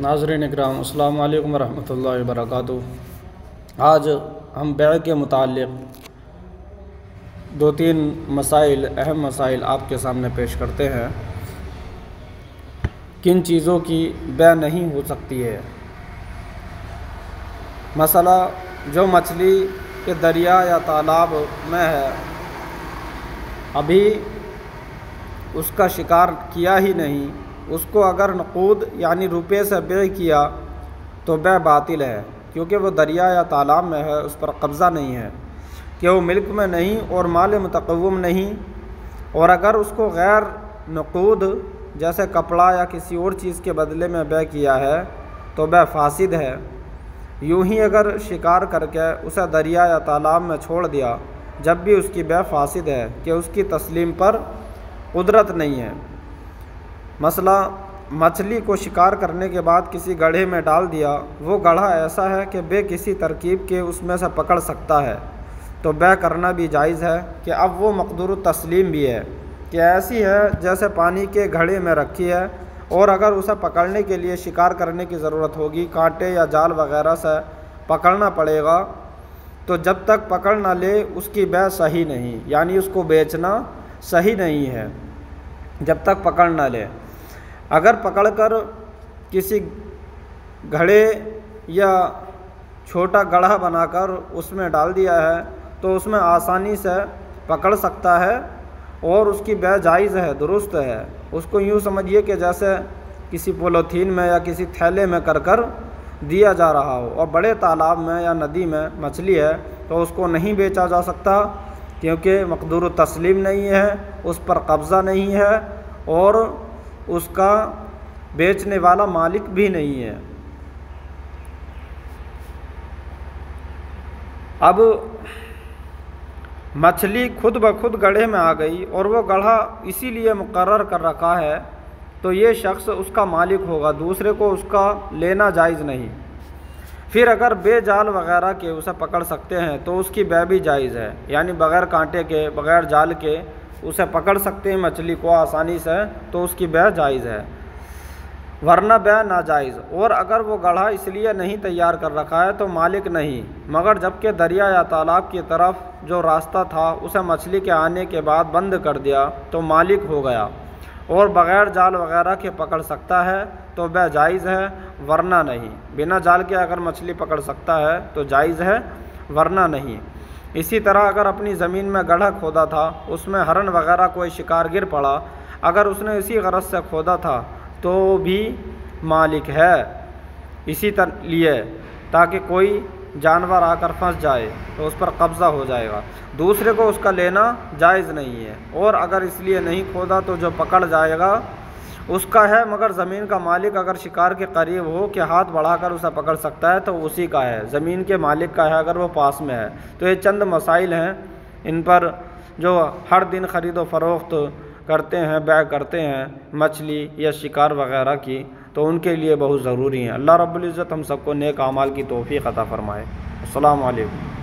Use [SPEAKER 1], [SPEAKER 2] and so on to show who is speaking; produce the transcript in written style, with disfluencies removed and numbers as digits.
[SPEAKER 1] ناظرین اکرام، السلام علیکم ورحمۃ اللہ وبرکاتہ۔ آج ہم بیع کے متعلق دو تین اہم مسائل آپ کے سامنے پیش کرتے ہیں۔ کن چیزوں کی بیع نہیں ہو سکتی ہے؟ مسئلہ جو مچھلی کے دریا یا تالاب میں ہے، ابھی اس کا شکار کیا ہی نہیں، اس کو اگر نقود یعنی روپے سے بیع کیا تو بیع باطل ہے، کیونکہ وہ دریا یا تالاب میں ہے، اس پر قبضہ نہیں ہے، کہ وہ ملک میں نہیں اور مال متقوم نہیں۔ اور اگر اس کو غیر نقود جیسے کپڑا یا کسی اور چیز کے بدلے میں بیع کیا ہے تو بیع فاسد ہے۔ یوں ہی اگر شکار کر کے اسے دریا یا تالاب میں چھوڑ دیا، جب بھی اس کی بیع فاسد ہے کہ اس کی تسلیم پر قدرت نہیں ہے۔ مسئلہ مچھلی کو شکار کرنے کے بعد کسی گڑھے میں ڈال دیا، وہ گڑھا ایسا ہے کہ بے کسی ترکیب کے اس میں سے پکڑ سکتا ہے، تو بیع کرنا بھی جائز ہے کہ اب وہ مقدور التسلیم بھی ہے، کہ ایسی ہے جیسے پانی کے گھڑے میں رکھی ہے، اور اگر اسے پکڑنے کے لیے شکار کرنے کی ضرورت ہوگی، کانٹے یا جال وغیرہ سے پکڑنا پڑے گا، تو جب تک پکڑ نہ لے اس کی بیع صحیح نہیں، یعنی اس کو بیچنا صحیح نہیں ہے جب تک پکڑ نہ لے۔ اگر پکڑ کر کسی گھڑے یا چھوٹا گڑھا بنا کر اس میں ڈال دیا ہے تو اس میں آسانی سے پکڑ سکتا ہے اور اس کی بیع جائز ہے، درست ہے۔ اس کو یوں سمجھیے کہ جیسے کسی پولیتھین میں یا کسی تھیلے میں کر دیا جا رہا ہو، اور بڑے تالاب میں یا ندی میں مچھلی ہے تو اس کو نہیں بیچا جا سکتا، کیونکہ مقدور التسلیم نہیں ہے، اس پر قبضہ نہیں ہے اور اس کا بیچنے والا مالک بھی نہیں ہے۔ اب مچھلی خود بخود گڑھے میں آ گئی اور وہ گڑھا اسی لیے مقرر کر رکھا ہے، تو یہ شخص اس کا مالک ہوگا، دوسرے کو اس کا لینا جائز نہیں۔ پھر اگر بے جال وغیرہ کے اسے پکڑ سکتے ہیں تو اس کی بیع بھی جائز ہے، یعنی بغیر کانٹے کے، بغیر جال کے اسے پکڑ سکتے ہیں مچھلی کو آسانی سے، تو اس کی بیع جائز ہے، ورنہ بیع ناجائز۔ اور اگر وہ گڑھا اس لیے نہیں تیار کر رکھا ہے تو مالک نہیں، مگر جبکہ دریا یا تالاب کی طرف جو راستہ تھا اسے مچھلی کے آنے کے بعد بند کر دیا تو مالک ہو گیا، اور بغیر جال وغیرہ کے پکڑ سکتا ہے تو بیع جائز ہے، ورنہ نہیں۔ بنا جال کے اگر مچھلی پکڑ سکتا ہے تو جائز ہے، ورنہ نہیں۔ اسی طرح اگر اپنی زمین میں گڑھا کھودا تھا، اس میں ہرن وغیرہ کوئی شکار گر پڑا، اگر اس نے اسی غرض سے کھودا تھا تو بھی مالک ہے، اسی لیے تاکہ کوئی جانور آ کر پھنس جائے تو اس پر قبضہ ہو جائے گا، دوسرے کو اس کا لینا جائز نہیں ہے۔ اور اگر اس لیے نہیں کھودا تو جو پکڑ جائے گا اس کا ہے، مگر زمین کا مالک اگر شکار کے قریب ہو کہ ہاتھ بڑھا کر اسے پکڑ سکتا ہے تو اسی کا ہے، زمین کے مالک کا ہے اگر وہ پاس میں ہے۔ تو یہ چند مسائل ہیں، ان پر جو ہر دن خرید و فروخت کرتے ہیں، بیع کرتے ہیں مچھلی یا شکار وغیرہ کی، تو ان کے لیے بہت ضروری ہیں۔ اللہ رب العزت ہم سب کو نیک اعمال کی توفیق عطا فرمائے۔ السلام علیکم۔